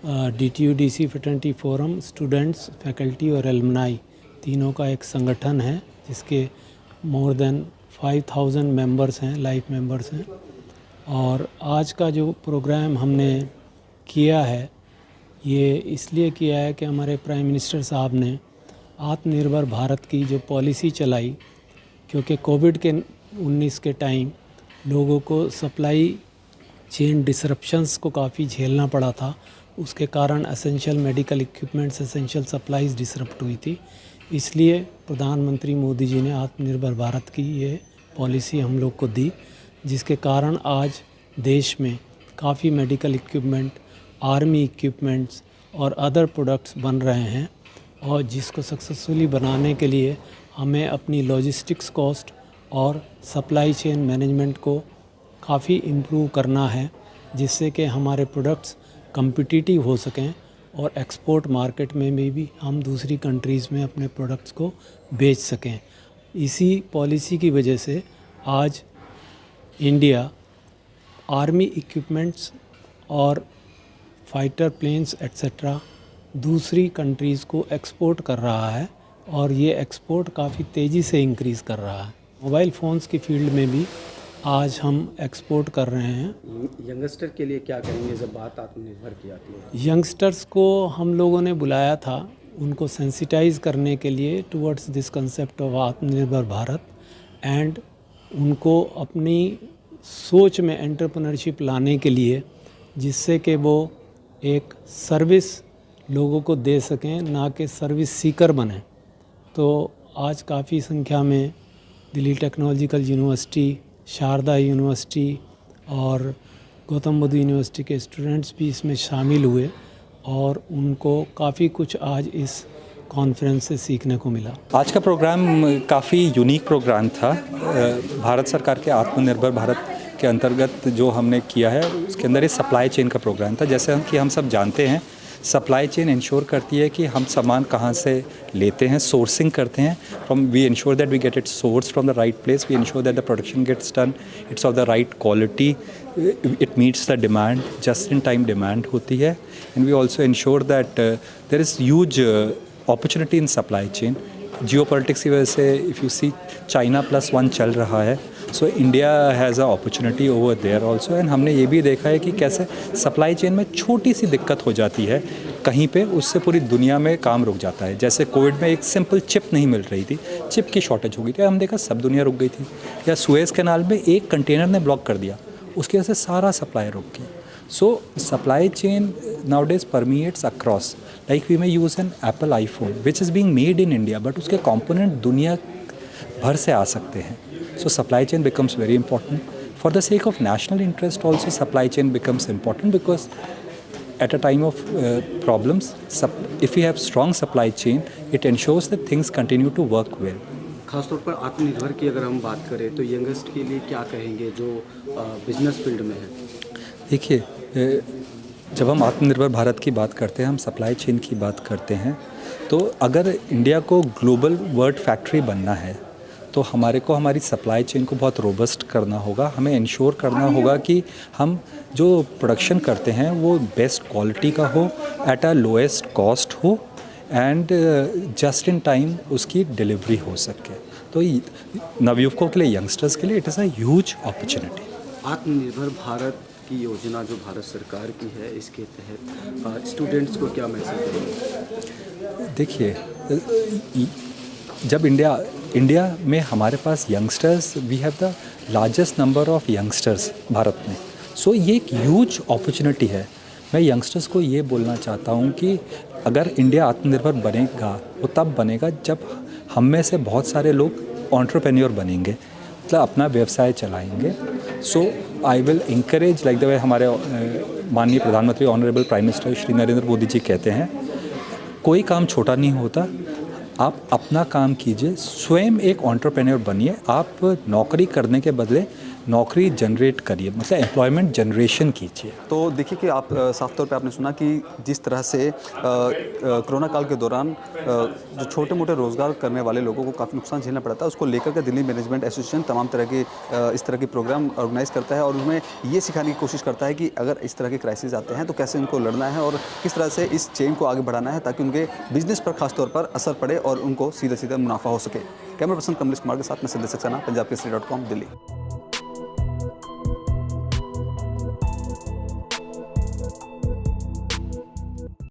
DTU-DC fraternity forum students, faculty और alumni तीनों का एक संगठन है जिसके मोर देन 5000 मेंबर्स हैं, लाइफ मेंबर्स हैं। और आज का जो प्रोग्राम हमने किया है ये इसलिए किया है कि हमारे प्राइम मिनिस्टर साहब ने आत्मनिर्भर भारत की जो पॉलिसी चलाई, क्योंकि कोविड के 19 के टाइम लोगों को सप्लाई चेन डिसरप्शंस को काफ़ी झेलना पड़ा था। उसके कारण essential medical equipments, essential supplies disrupt हुई थी। इसलिए प्रधानमंत्री मोदी जी ने आत्मनिर्भर भारत की ये पॉलिसी हम लोग को दी, जिसके कारण आज देश में काफ़ी मेडिकल इक्विपमेंट, आर्मी इक्विपमेंट्स और अदर प्रोडक्ट्स बन रहे हैं। और जिसको सक्सेसफुली बनाने के लिए हमें अपनी लॉजिस्टिक्स कॉस्ट और सप्लाई चेन मैनेजमेंट को काफ़ी इम्प्रूव करना है, जिससे कि हमारे प्रोडक्ट्स कम्पिटिटिव हो सकें और एक्सपोर्ट मार्केट में भी हम दूसरी कंट्रीज़ में अपने प्रोडक्ट्स को बेच सकें। इसी पॉलिसी की वजह से आज इंडिया आर्मी इक्विपमेंट्स और फाइटर प्लेन्स एट्सेट्रा दूसरी कंट्रीज़ को एक्सपोर्ट कर रहा है और ये एक्सपोर्ट काफ़ी तेज़ी से इंक्रीज़ कर रहा है। मोबाइल फ़ोन्स की फील्ड में भी आज हम एक्सपोर्ट कर रहे हैं। यंगस्टर के लिए क्या करेंगे जब बात आत्मनिर्भर की आती है? यंगस्टर्स को हम लोगों ने बुलाया था उनको सेंसिटाइज़ करने के लिए टुवर्ड्स दिस कंसेप्ट ऑफ आत्मनिर्भर भारत, एंड उनको अपनी सोच में एंटरप्रेन्योरशिप लाने के लिए, जिससे कि वो एक सर्विस लोगों को दे सकें, ना कि सर्विस सीकर बने। तो आज काफ़ी संख्या में Delhi technological university, Sharda university और गौतम बुद्ध यूनिवर्सिटी के स्टूडेंट्स भी इसमें शामिल हुए और उनको काफ़ी कुछ आज इस कॉन्फ्रेंस से सीखने को मिला। आज का प्रोग्राम काफ़ी यूनिक प्रोग्राम था। भारत सरकार के आत्मनिर्भर भारत के अंतर्गत जो हमने किया है उसके अंदर ये सप्लाई चेन का प्रोग्राम था। जैसे हम सब जानते हैं, सप्लाई चेन इंश्योर करती है कि हम सामान कहाँ से लेते हैं, सोर्सिंग करते हैं from, we ensure that we get it source from the right place, we ensure that the production gets done, it's of the right quality, it meets the demand, just in time demand होती है। And we also ensure that there is huge opportunity in supply chain. Geopolitics की वजह से if you see China+1 चल रहा है, so India has a opportunity over there also. And हमने ये भी देखा है कि कैसे सप्लाई चेन में छोटी सी दिक्कत हो जाती है कहीं पे, उससे पूरी दुनिया में काम रुक जाता है। जैसे कोविड में एक सिंपल चिप नहीं मिल रही थी, चिप की शॉर्टेज हो गई थी, हम देखा सब दुनिया रुक गई थी। या सुएज़ कैनाल में एक कंटेनर ने ब्लॉक कर दिया, उसकी वजह से सारा सप्लाई रुक गया। So supply chain nowadays permeates across. Like we may use an Apple iPhone which is being made in India, but उसके component दुनिया भर से आ सकते हैं। So supply chain becomes very important. For the sake of national interest also supply chain becomes important, because at a time of problems, if we have strong supply chain, it ensures that things continue to work well. खासतौर पर आत्मनिर्भर की अगर हम बात करें तो youngest के लिए क्या कहेंगे जो बिजनेस फील्ड में है? देखिए, जब हम आत्मनिर्भर भारत की बात करते हैं, हम सप्लाई चेन की बात करते हैं, तो अगर इंडिया को ग्लोबल वर्ल्ड फैक्ट्री बनना है तो हमारे को हमारी सप्लाई चेन को बहुत रोबस्ट करना होगा। हमें इंश्योर करना होगा कि हम जो प्रोडक्शन करते हैं वो बेस्ट क्वालिटी का हो, एट अ लोएस्ट कॉस्ट हो, एंड जस्ट इन टाइम उसकी डिलीवरी हो सके। तो नवयुवकों के लिए, यंगस्टर्स के लिए it is a huge opportunity. आत्मनिर्भर भारत की योजना जो भारत सरकार की है, इसके तहत स्टूडेंट्स को क्या मैसेज देंगे? देखिए, जब इंडिया में हमारे पास youngsters, we have the largest number of youngsters Bharat में, सो ये एक ह्यूज अपॉर्चुनिटी है। मैं यंगस्टर्स को ये बोलना चाहता हूँ कि अगर इंडिया आत्मनिर्भर बनेगा वो तब बनेगा जब हम में से बहुत सारे लोग एंटरप्रेन्योर बनेंगे, मतलब अपना व्यवसाय चलाएंगे। So I will encourage, like the way हमारे माननीय प्रधानमंत्री honourable prime minister Shri Narendra Modi ji कहते हैं, कोई काम छोटा नहीं होता, आप अपना काम कीजिए, स्वयं एक एंटरप्रेन्योर बनिए। आप नौकरी करने के बदले नौकरी जनरेट करिए, मतलब एम्प्लॉयमेंट जनरेशन कीजिए। तो देखिए कि आप साफ तौर पे आपने सुना कि जिस तरह से कोरोना काल के दौरान जो छोटे मोटे रोज़गार करने वाले लोगों को काफ़ी नुकसान झेलना पड़ा था, उसको लेकर के दिल्ली मैनेजमेंट एसोसिएशन तमाम तरह के इस तरह के प्रोग्राम ऑर्गेनाइज़ करता है और उसमें ये सिखाने की कोशिश करता है कि अगर इस तरह के क्राइसिस आते हैं तो कैसे उनको लड़ना है और किस तरह से इस चेन को आगे बढ़ाना है ताकि उनके बिजनेस पर खास तौर पर असर पड़े और उनको सीधा सीधा मुनाफा हो सके। कैमरा पर्सन कमलेश कुमार के साथ मैं संदेश सक्सेना, पंजाब केसरी.com, दिल्ली।